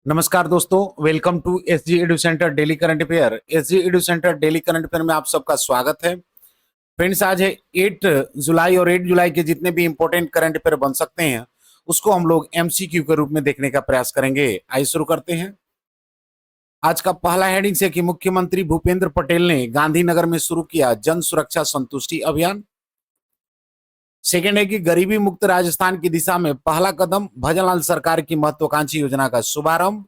नमस्कार दोस्तों, welcome to SG Edu Centre daily current affair. SG Edu Centre daily current affair में आप सबका स्वागत है। फ्रेंड्स, आज है 8 जुलाई और 8 जुलाई के जितने भी इंपॉर्टेंट करंट अफेयर बन सकते हैं उसको हम लोग एमसीक्यू के रूप में देखने का प्रयास करेंगे। आइए शुरू करते हैं। आज का पहला हेडिंग है कि मुख्यमंत्री भूपेंद्र पटेल ने गांधीनगर में शुरू किया जन सुरक्षा संतुष्टि अभियान। सेकेंड है कि गरीबी मुक्त राजस्थान की दिशा में पहला कदम, भजनलाल सरकार की महत्वाकांक्षी योजना का शुभारंभ।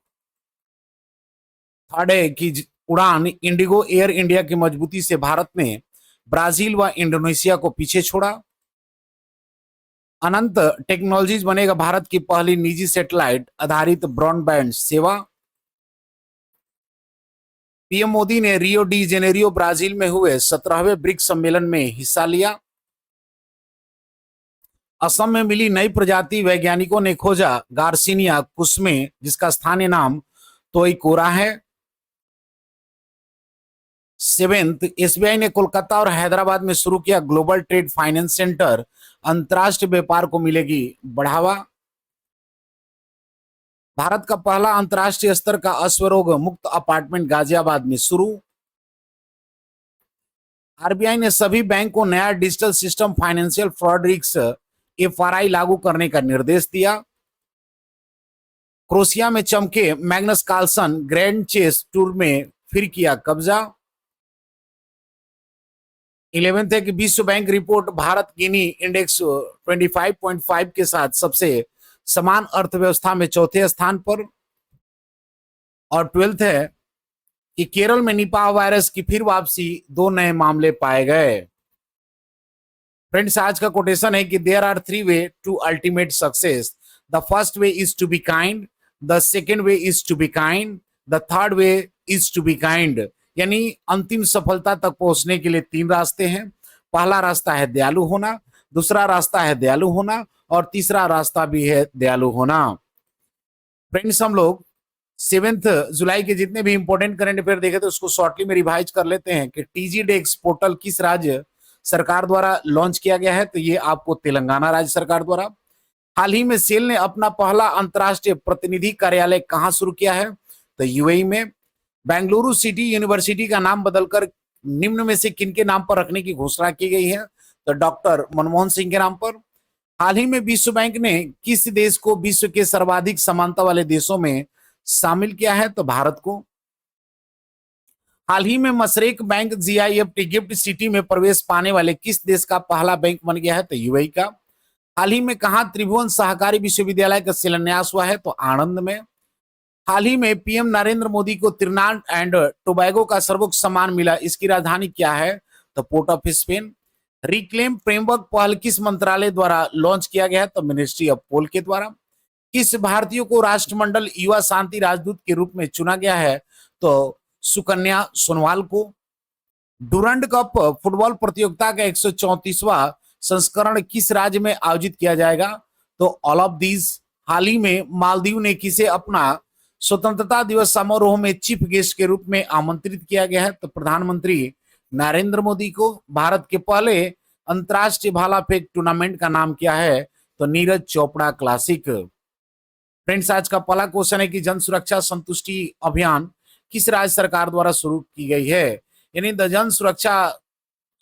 थर्ड है कि उड़ान इंडिगो एयर इंडिया की मजबूती से भारत ने ब्राजील व इंडोनेशिया को पीछे छोड़ा। अनंत टेक्नोलॉजीज बनेगा भारत की पहली निजी सैटेलाइट आधारित ब्रॉडबैंड सेवा। पीएम मोदी ने रियो डी जेनेरियो ब्राजील में हुए 17वें ब्रिक्स सम्मेलन में हिस्सा लिया। असम में मिली नई प्रजाति, वैज्ञानिकों ने खोजा गार्सिनिया कुस्मे, जिसका स्थानीय नाम तोईकोरा है। सेवेंथ, एसबीआई ने कोलकाता और हैदराबाद में शुरू किया ग्लोबल ट्रेड फाइनेंस सेंटर, अंतर्राष्ट्रीय व्यापार को मिलेगी बढ़ावा। भारत का पहला अंतर्राष्ट्रीय स्तर का अश्वरोग मुक्त अपार्टमेंट गाजियाबाद में शुरू। आरबीआई ने सभी बैंक को नया digital system financial fraud risk FRI लागू करने का निर्देश दिया। क्रोएशिया में चमके Magnus Carlsen, grand chess tour में फिर किया कब्जा। 11th है कि विश्व bank report Bharat Gini index 25.5 के साथ सबसे समान अर्थव्यवस्था में चौथे स्थान पर। और 12th है कि केरल में निपाह वायरस की फिर वापसी, 2 नए मामले पाए गए। फ्रेंड्स, आज का कोटेशन है कि there are 3 way to ultimate success. The first way is to be kind, the second way is to be kind, the third way is to be kind. यानी अंतिम सफलता तक पहुंचने के लिए 3 रास्ते हैं। पहला रास्ता है दयालु होना, दूसरा रास्ता है दयालु होना, और तीसरा रास्ता भी है दयालु होना। फ्रेंड्स, हम लोग 7 जुलाई के जितने भी इंपॉर्टेंट करंट अफेयर देखे थे उसको शॉर्टली में रिवाइज कर लेते हैं कि टीजी डेस्क पोर्टल किस राज्य सरकार द्वारा लॉन्च किया गया है, तो ये आपको तेलंगाना राज्य सरकार द्वारा। हाल ही में सेल ने अपना पहला अंतर्राष्ट्रीय प्रतिनिधि कार्यालय कहां शुरू किया है, तो यूएई में। बेंगलुरु सिटी यूनिवर्सिटी का नाम बदलकर निम्न में से किनके नाम पर रखने की घोषणा की गई है, तो डॉक्टर मनमोहन सिंह के नाम पर। हाल ही में विश्व बैंक ने किस देश को विश्व के सर्वाधिक समानता वाले देशों में शामिल किया है, तो भारत को। हाल ही में Mashreq bank GIF gift city में प्रवेश पाने वाले किस देश का पहला बैंक बन गया है, तो यूएई का। हाल ही में कहा त्रिभुवन सहकारी विश्वविद्यालय का शिलान्यास हुआ है, तो आनंद में। हाल ही में पीएम नरेंद्र मोदी को त्रिनाड एंड टोबैगो का सर्वोच्च सम्मान मिला, इसकी राजधानी क्या है, तो port of Spain. Reclaim framework पहल किस मंत्रालय द्वारा लॉन्च किया गया है, तो मिनिस्ट्री ऑफ कोल के द्वारा। किस भारतीय को राष्ट्रमंडल युवा शांति राजदूत के रूप में चुना गया है, तो सुकन्या सोनवाल को। डुरंड कप फुटबॉल प्रतियोगिता का 134वां संस्करण किस राज्य में आयोजित किया जाएगा, तो ऑल ऑफ दीज। हाल ही में मालदीव ने किसे अपना स्वतंत्रता दिवस समारोह में चीफ गेस्ट के रूप में आमंत्रित किया गया है, तो प्रधानमंत्री नरेंद्र मोदी को। भारत के पहले अंतर्राष्ट्रीय भाला फेंक टूर्नामेंट का नाम क्या है, तो नीरज चोपड़ा क्लासिक। फ्रेंड्स, आज का पहला क्वेश्चन है कि जन सुरक्षा संतुष्टि अभियान किस राज्य सरकार द्वारा शुरू की गई है, यानी द जन Suraksha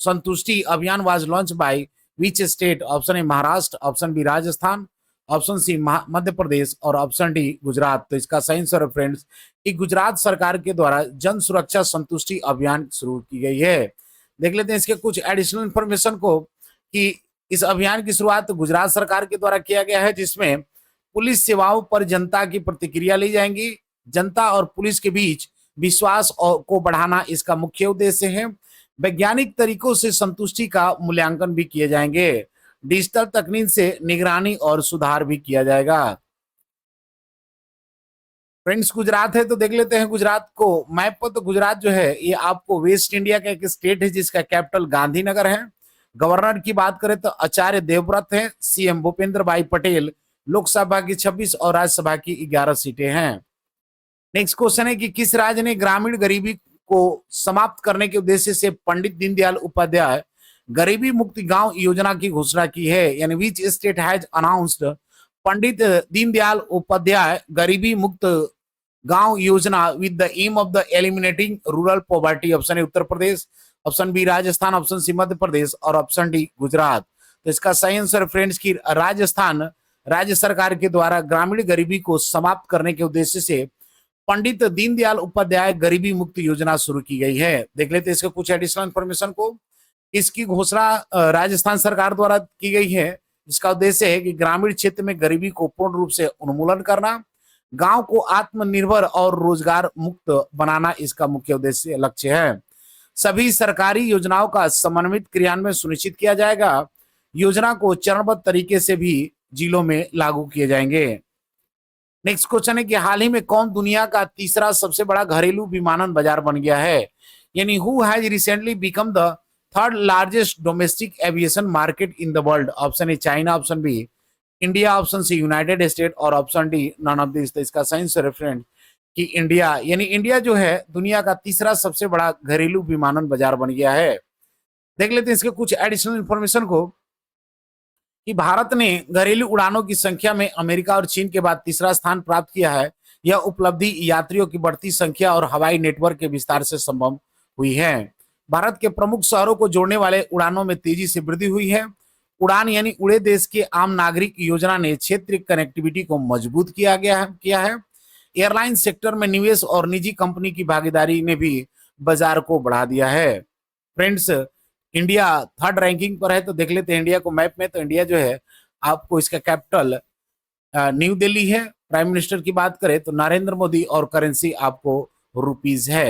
Santushti Abhiyan was launched by which state. Option A Maharashtra, option B Rajasthan, option C Madhya Pradesh, और ऑप्शन डी गुजरात। तो इसका सही आंसर है फ्रेंड्स कि गुजरात सरकार के द्वारा जन सुरक्षा संतुष्टि अभियान शुरू की गई है। देख लेते हैं इसके कुछ एडिशनल इंफॉर्मेशन को कि इस अभियान की शुरुआत गुजरात सरकार के द्वारा किया गया है, जिसमें पुलिस सेवाओं पर जनता की प्रतिक्रिया ली जाएंगी। जनता और पुलिस के बीच विश्वास को बढ़ाना इसका मुख्य उद्देश्य है। वैज्ञानिक तरीकों से संतुष्टि का मूल्यांकन भी किए जाएंगे। डिजिटल तकनीक से निगरानी और सुधार भी किया जाएगा। फ्रेंड्स, गुजरात है तो देख लेते हैं गुजरात को मैप पर। तो गुजरात जो है ये आपको वेस्ट इंडिया का एक स्टेट है जिसका कैपिटल गांधीनगर है। गवर्नर की बात करें तो आचार्य देवव्रत है। सीएम भूपेंद्र भाई पटेल। लोकसभा की 26 और राज्यसभा की 11 सीटें हैं। नेक्स्ट क्वेश्चन है कि किस राज्य ने ग्रामीण गरीबी को समाप्त करने के उद्देश्य से पंडित दीनदयाल उपाध्याय गरीबी मुक्त गांव योजना की घोषणा की है, यानी which state has announced Pandit Deendayal Upadhyay Garibi Mukt Gaon Yojana with the aim of the eliminating rural poverty. Option A Uttar Pradesh, option B Rajasthan, option C Madhya Pradesh और ऑप्शन डी गुजरात। तो इसका सही आंसर फ्रेंड्स की राजस्थान राज्य सरकार के द्वारा ग्रामीण गरीबी को समाप्त करने के उद्देश्य से पंडित दीनदयाल उपाध्याय गरीबी मुक्त योजना शुरू की गई है। देख लेते हैं इसके कुछ एडिशनल इन्फॉर्मेशन को। इसकी घोषणा राजस्थान सरकार द्वारा की गई है, जिसका उद्देश्य है कि ग्रामीण क्षेत्र में गरीबी को पूर्ण रूप से उन्मूलन करना, गांव को आत्मनिर्भर और रोजगार मुक्त बनाना इसका मुख्य उद्देश्य लक्ष्य है। सभी सरकारी योजनाओं का समन्वित क्रियान्वयन सुनिश्चित किया जाएगा। योजना को चरणबद्ध तरीके से भी जिलों में लागू किए जाएंगे। नेक्स्ट क्वेश्चन है कि हाल ही में कौन दुनिया का तीसरा सबसे बड़ा घरेलू विमानन बाजार बन गया है, यानी who has recently become the third largest domestic aviation market in the world. Option A China, option B India, option C united state और option D none of this. तो इसका सही आंसर फ्रेंड कि इंडिया, यानी India जो है दुनिया का तीसरा सबसे बड़ा घरेलू विमानन बाजार बन गया है। देख लेते हैं इसके कुछ एडिशनल इंफॉर्मेशन को कि भारत ने घरेलू उड़ानों की संख्या में अमेरिका और चीन के बाद तीसरा स्थान प्राप्त किया है। यह उपलब्धि यात्रियों की बढ़ती संख्या और हवाई नेटवर्क के विस्तार से संभव हुई है। भारत के प्रमुख शहरों को जोड़ने वाले उड़ानों में तेजी से वृद्धि हुई है। उड़ान यानी उड़े देश के आम नागरिक योजना ने क्षेत्रीय कनेक्टिविटी को मजबूत किया है। एयरलाइन सेक्टर में निवेश और निजी कंपनी की भागीदारी ने भी बाजार को बढ़ा दिया है। फ्रेंड्स, इंडिया थर्ड रैंकिंग पर है, तो देख लेते हैं इंडिया को मैप में। तो इंडिया जो है आपको इसका कैपिटल न्यू दिल्ली है। प्राइम मिनिस्टर की बात करें तो नरेंद्र मोदी और करेंसी आपको रुपीज है।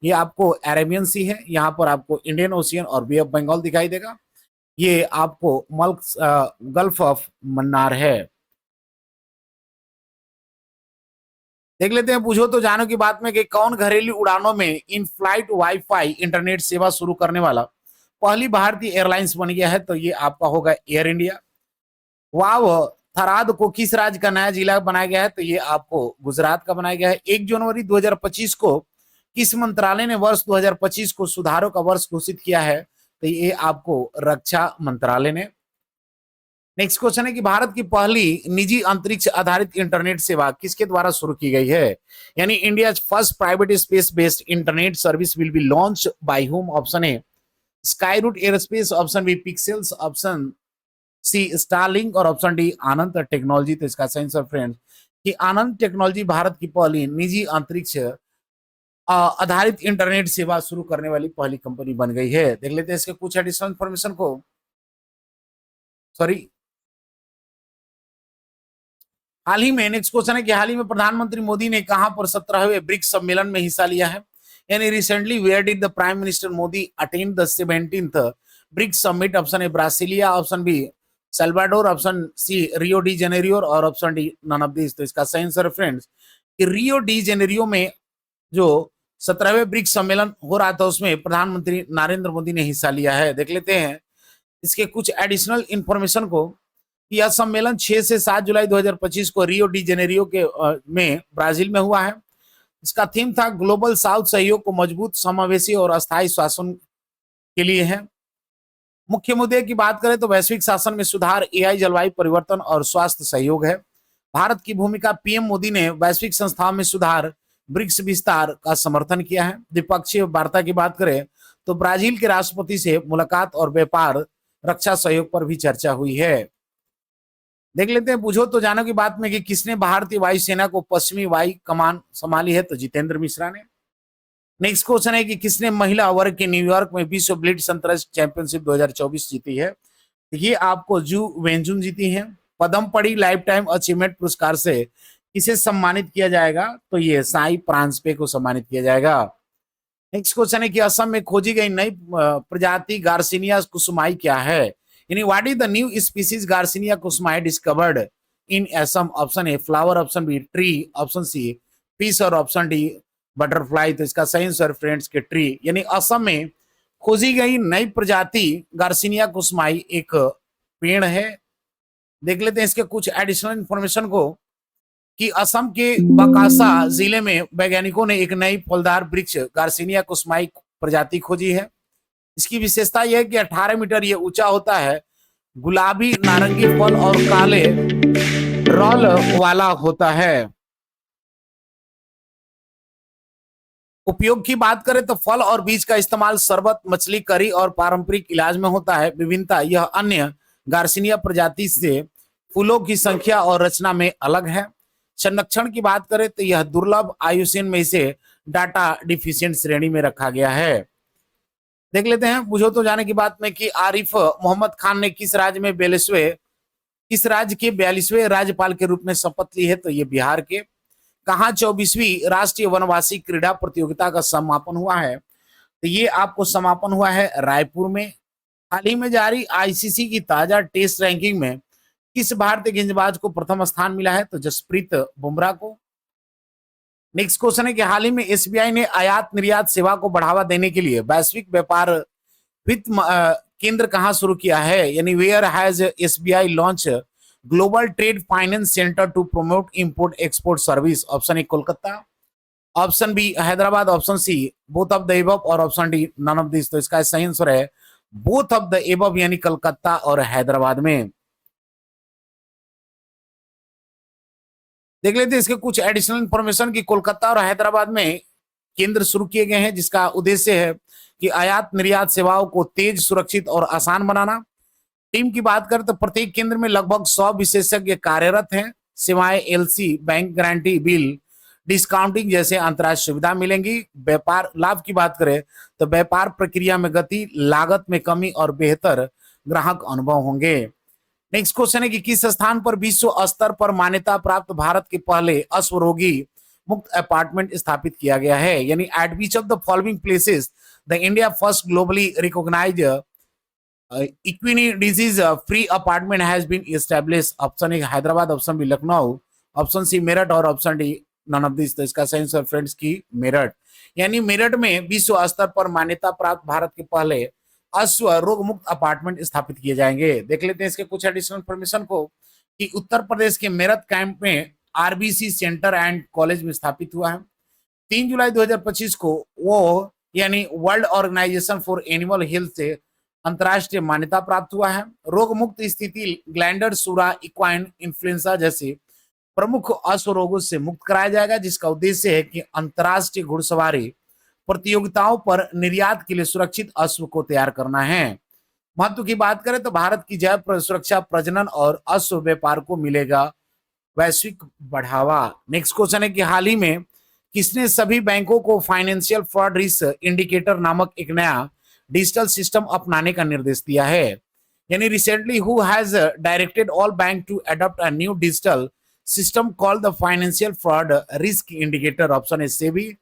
ये आपको अरेबियन सी है, यहाँ पर आपको इंडियन ओशियन और बे ऑफ बंगाल दिखाई देगा। ये आपको गल्फ ऑफ मन्नार है। देख लेते हैं पूछो तो जानो की बात में कि कौन घरेलू उड़ानों में इन फ्लाइट वाईफाई इंटरनेट सेवा शुरू करने वाला पहली भारतीय एयरलाइंस बन गया है। तो ये आपका होगा एयर इंडिया। वाव थराद को किस राज्य का नया जिला बनाया गया है, तो ये आपको गुजरात का बनाया गया है। 1 जनवरी 2025 को किस मंत्रालय ने वर्ष 2025 को सुधारों का वर्ष घोषित किया है, तो ये आपको रक्षा मंत्रालय ने। नेक्स्ट क्वेश्चन है कि भारत की पहली निजी अंतरिक्ष आधारित इंटरनेट सेवा किसके द्वारा शुरू की गई है, यानी India first private space based internet service will be launch by whom. Option A Skyroot Aerospace, option B Pixels, option C Starlink और ऑप्शन डी आनंद टेक्नोलॉजी। तो इसका सही आंसर फ्रेंड्स कि आनंद टेक्नोलॉजी भारत की पहली निजी अंतरिक्ष आधारित इंटरनेट सेवा शुरू करने वाली पहली कंपनी बन गई है। देख लेते हैं इसके कुछ एडिशनल इंफॉर्मेशन को। सॉरी, हाल ही में नेक्स्ट क्वेश्चन है कि हाल ही में प्रधानमंत्री मोदी ने कहां पर 17वें ब्रिक्स सम्मेलन में हिस्सा लिया है, यानी recently where did the prime minister Modi attend the 17th BRICS summit. Option A Brasilia, option B Salvador, option C Rio de Janeiro और option D none of this. तो इसका सही आंसर फ्रेंड्स कि रियो डी जेनेरियो में जो 17वें BRICS सम्मेलन हो रहा था उसमें प्रधानमंत्री नरेंद्र मोदी ने हिस्सा लिया है। देख लेते हैं इसके कुछ एडिशनल इंफॉर्मेशन को। यह सम्मेलन 6 से 7 जुलाई 2025 को रियो डी जेनेरियो के में ब्राजील में हुआ है। इसका थीम था ग्लोबल साउथ सहयोग को मजबूत, समावेशी और अस्थायी शासन के लिए है। मुख्य मुद्दे की बात करें तो वैश्विक शासन में सुधार, एआई, जलवायु परिवर्तन और स्वास्थ्य सहयोग है। भारत की भूमिका, पीएम मोदी ने वैश्विक संस्थाओं में सुधार, ब्रिक्स विस्तार का समर्थन किया है। द्विपक्षीय वार्ता की बात करें तो ब्राजील के राष्ट्रपति से मुलाकात और व्यापार, रक्षा सहयोग पर भी चर्चा हुई है। देख लेते हैं पूछो तो जानो की बात में कि किसने भारतीय वायुसेना को पश्चिमी वायु कमान संभाली है, तो जितेंद्र मिश्रा ने। नेक्स्ट क्वेश्चन है कि किसने महिला वर्ग के न्यूयॉर्क में विश्व ब्लिट्ज अंतरराष्ट्रीय चैंपियनशिप 2024 जीती है, ये आपको जू वेंजुन जीती है। पद्मपढ़ी लाइफ टाइम अचीवमेंट पुरस्कार से किसे सम्मानित किया जाएगा, तो ये साई प्रांसपे को सम्मानित किया जाएगा। नेक्स्ट क्वेश्चन है कि असम में खोजी गई नई प्रजाति गार्सिनिया कुसुमाई क्या है, यानी what is the new species Garcinia kusumae discovered in Assam. Option A flower, option B tree, option C fish और ऑप्शन डी बटरफ्लाई। तो इसका सही आंसर फ्रेंड्स के ट्री, यानी असम में खोजी गई नई प्रजाति गार्सिनिया कुसुमाई एक पेड़ है। देख लेते हैं इसके कुछ एडिशनल इंफॉर्मेशन को कि असम के बकासा जिले में वैज्ञानिकों ने एक नई फलदार वृक्ष गार्सिनिया कुसुमाई प्रजाति खोजी है। इसकी विशेषता यह है कि 18 मीटर ये ऊंचा होता है, गुलाबी नारंगी फल और काले रॉल वाला होता है। उपयोग की बात करें तो फल और बीज का इस्तेमाल शरबत, मछली, करी और पारंपरिक इलाज में होता है। विभिन्नता, यह अन्य गार्सिनिया प्रजाति से फूलों की संख्या और रचना में अलग है। संरक्षण की बात करें तो यह दुर्लभ आयुसीन में इसे डाटा डिफिशिएंट श्रेणी में रखा गया है। देख लेते हैं बुझो तो जाने की बात में कि आरिफ मोहम्मद खान ने किस राज्य के 42वें राज्यपाल के रूप में शपथ ली है, तो ये बिहार के। कहाँ 24वीं राष्ट्रीय वनवासी क्रीड़ा प्रतियोगिता का समापन हुआ है, तो ये आपको समापन हुआ है रायपुर में। हाल ही में जारी आईसीसी की ताजा टेस्ट रैंकिंग में किस भारतीय गेंदबाज को प्रथम स्थान मिला है, तो जसप्रीत बुमराह को। नेक्स्ट क्वेश्चन है कि हाल ही में एसबीआई ने आयात निर्यात सेवा को बढ़ावा देने के लिए वैश्विक व्यापार वित्त केंद्र कहां शुरू किया है, यानी where has SBI launch global trade finance centre to promote import export service. Option A Kolkata, option B Hyderabad, option C both of the above और option D none of this. तो इसका सही आंसर है बोथ ऑफ द एबव, यानी कलकत्ता और हैदराबाद में। देख लेते हैं इसके कुछ एडिशनल इंफॉर्मेशन की कोलकाता और हैदराबाद में केंद्र शुरू किए गए हैं, जिसका उद्देश्य है कि आयात निर्यात सेवाओं को तेज, सुरक्षित और आसान बनाना। टीम की बात करें तो प्रत्येक केंद्र में लगभग 100 विशेषज्ञ कार्यरत हैं। सेवाएं LC, bank guarantee, bill discounting जैसे अंतर्राष्ट्रीय सुविधा मिलेंगी। व्यापार लाभ की बात करें तो व्यापार प्रक्रिया में गति, लागत में कमी और बेहतर ग्राहक अनुभव होंगे। नेक्स्ट क्वेश्चन है कि किस स्थान पर विश्व स्तर पर मान्यता प्राप्त भारत के पहले अश्वरोगी मुक्त अपार्टमेंट स्थापित किया गया है, यानी at which of the following places the India first globally recognised equine disease free apartment has been established. Option A Hyderabad, option B Lucknow, option C Meerut और option D none of this. तो इसका सही आंसर फ्रेंड्स की मेरठ, यानी मेरठ में विश्व स्तर पर मान्यता प्राप्त भारत के पहले अश्व रोग मुक्त अपार्टमेंट स्थापित किए जाएंगे। देख लेते हैं इसके कुछ एडिशनल इन्फॉर्मेशन को कि उत्तर प्रदेश के मेरठ कैंप में आरबीसी सेंटर एंड कॉलेज में स्थापित हुआ है। 3 जुलाई 2025 को वो यानी world organisation for animal health से अंतर्राष्ट्रीय मान्यता प्राप्त हुआ है। रोग मुक्त स्थिति ग्लैंडर, सूरा, इक्वाइन इन्फ्लुएंजा जैसे प्रमुख अश्व रोगों से मुक्त कराया जाएगा, जिसका उद्देश्य है कि अंतर्राष्ट्रीय घुड़सवारी प्रतियोगिताओं पर निर्यात के लिए सुरक्षित अश्व को तैयार करना है। महत्व की बात करें तो भारत की जैव सुरक्षा, प्रजनन और अश्व व्यापार को मिलेगा वैश्विक बढ़ावा। नेक्स्ट क्वेश्चन है कि हाल ही में किसने सभी बैंकों को फाइनेंशियल फ्रॉड रिस्क इंडिकेटर नामक एक नया डिजिटल सिस्टम अपनाने का निर्देश दिया है, यानी recently who has directed all bank to adopt a new digital system called the financial fraud risk indicator. Option A SEBI,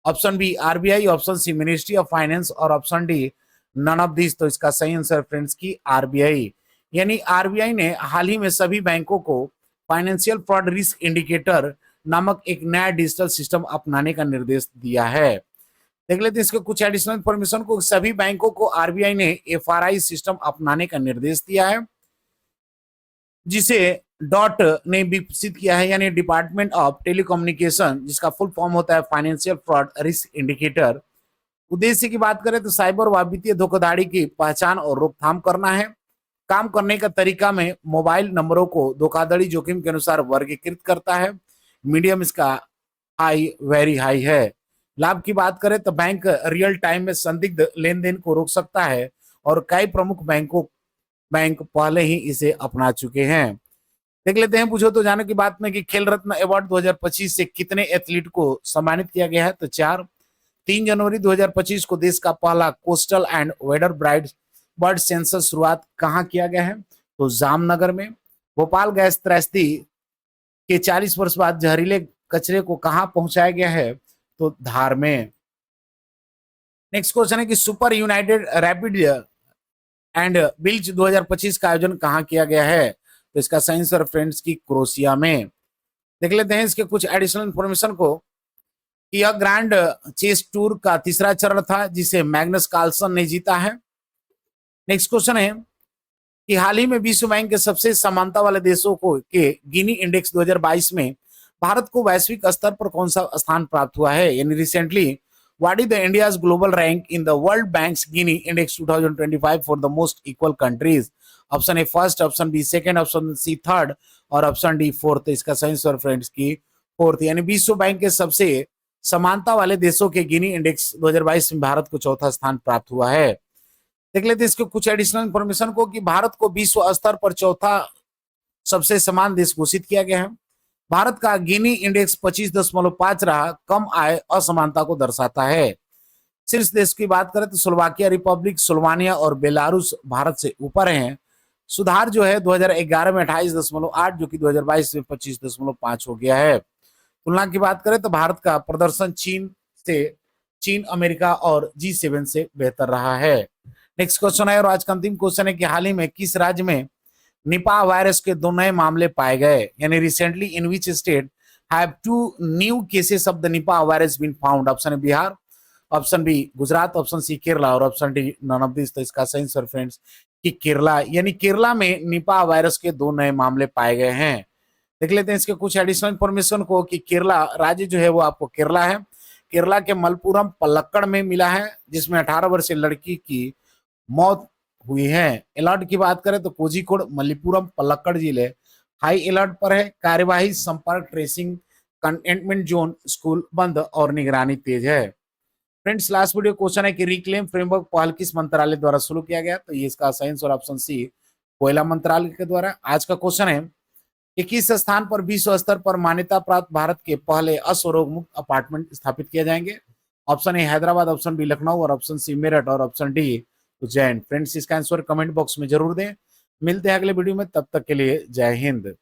option B RBI, option C ministry of finance और option D none of this. तो इसका सही answer friends की RBI, यानी RBI ने हाल ही में सभी बैंकों को फाइनेंशियल फ्रॉड रिस्क इंडिकेटर नामक एक नया डिजिटल सिस्टम अपनाने का निर्देश दिया है। देख लेते हैं इसके कुछ एडिशनल इंफॉर्मेशन को। सभी बैंकों को आरबीआई ने एफआरआई सिस्टम अपनाने का निर्देश दिया है, जिसे डॉट ने विकसित किया है, यानी डिपार्टमेंट ऑफ टेलीकम्युनिकेशन, जिसका फुल फॉर्म होता है फाइनेंशियल फ्रॉड रिस्क इंडिकेटर। उद्देश्य की बात करें तो साइबर व वित्तीय धोखाधड़ी की पहचान और रोकथाम करना है। काम करने का तरीका में मोबाइल नंबरों को धोखाधड़ी जोखिम के अनुसार वर्गीकृत करता है। मीडियम इसका हाई, वेरी हाई है। लाभ की बात करें तो बैंक रियल टाइम में संदिग्ध लेन देन को रोक सकता है और कई प्रमुख बैंक पहले ही इसे अपना चुके हैं। देख लेते हैं पूछो तो जाने की बात में कि खेल रत्न अवार्ड 2025 से कितने एथलीट को सम्मानित किया गया है, तो 4। 3 जनवरी 2025 को देश का पहला coastal and weather bird census शुरुआत कहाँ किया गया है, तो जामनगर में। भोपाल गैस त्रासदी के 40 वर्ष बाद जहरीले कचरे को कहाँ पहुंचाया गया है, तो धार में। नेक्स्ट क्वेश्चन है कि सुपर यूनाइटेड रैपिड एंड बिल्च 2025 का आयोजन कहाँ किया गया है, तो इसका सही आंसर फ्रेंड्स की क्रोशिया में। देख लेते हैं इसके कुछ एडिशनल इंफॉर्मेशन को कि यह ग्रैंड चेस टूर का तीसरा चरण था, जिसे मैग्नस कार्लसन ने जीता है। नेक्स्ट क्वेश्चन है कि हाल ही में विश्व बैंक के सबसे समानता वाले देशों को के गिनी इंडेक्स 2022 में भारत को वैश्विक स्तर पर कौन सा स्थान प्राप्त हुआ है, यानी recently what is the India's global rank in the world bank's Gini index 2025 for the most equal countries. Option A first, option B second, option C third और ऑप्शन डी फोर्थ। इसका सही आंसर फ्रेंड्स की fourth, यानी विश्व bank के सबसे समानता वाले देशों के गिनी इंडेक्स 2022 में भारत को चौथा स्थान प्राप्त हुआ है। देख लेते हैं इसके कुछ एडिशनल इंफॉर्मेशन को कि भारत को विश्व स्तर पर चौथा सबसे समान देश घोषित किया गया है। भारत का गिनी इंडेक्स 25.5 रहा, कम आय असमानता को दर्शाता है। शीर्ष देश की बात करें तो स्लोवाकिया रिपब्लिक, स्लोवानिया और बेलारूस भारत से ऊपर हैं। सुधार जो है 2011 में 28.8 जो कि 2022 में 25.5 हो गया है। तुलना की बात करें तो भारत का प्रदर्शन चीन, अमेरिका और G7 से बेहतर रहा है। नेक्स्ट क्वेश्चन है और आज का अंतिम क्वेश्चन है कि हाल ही में किस राज्य में निपा वायरस के 2 नए मामले पाए गए, यानी recently in which state have 2 new cases of the Nipah virus been found. Option A Bihar, option B Gujarat, option C Kerala और option D none of this. तो इसका सही आंसर फ्रेंड्स कि केरला, यानी केरला में निपा वायरस के 2 नए मामले पाए गए हैं। देख लेते हैं इसके कुछ एडिशनल इंफॉर्मेशन को कि केरला राज्य जो है वो आपको केरला है। केरला के मलपुरम पलक्कड़ में मिला है, जिसमें 18 वर्षीय लड़की की मौत हुई है। अलर्ट की बात करें तो कोझिकोड, मलप्पुरम, पलक्कड़ जिले हाई अलर्ट पर है। कार्यवाही, संपर्क ट्रेसिंग, कंटेनमेंट जोन, स्कूल बंद और निगरानी तेज है। फ्रेंड्स लास्ट वीडियो क्वेश्चन है कि रिक्लेम फ्रेमवर्क पहल किस मंत्रालय द्वारा शुरू किया गया, तो ये इसका सही आंसर ऑप्शन सी कोयला मंत्रालय के द्वारा। आज का क्वेश्चन है कि किस स्थान पर विश्व स्तर पर मान्यता प्राप्त भारत के पहले अस्वरोग मुक्त अपार्टमेंट स्थापित किए जाएंगे। Option A Hyderabad, option B Lucknow और ऑप्शन सी मेरठ और ऑप्शन डी उज्जैन। फ्रेंड्स इसका आंसर कमेंट बॉक्स में जरूर दें। मिलते हैं अगले वीडियो में, तब तक के लिए जय हिंद।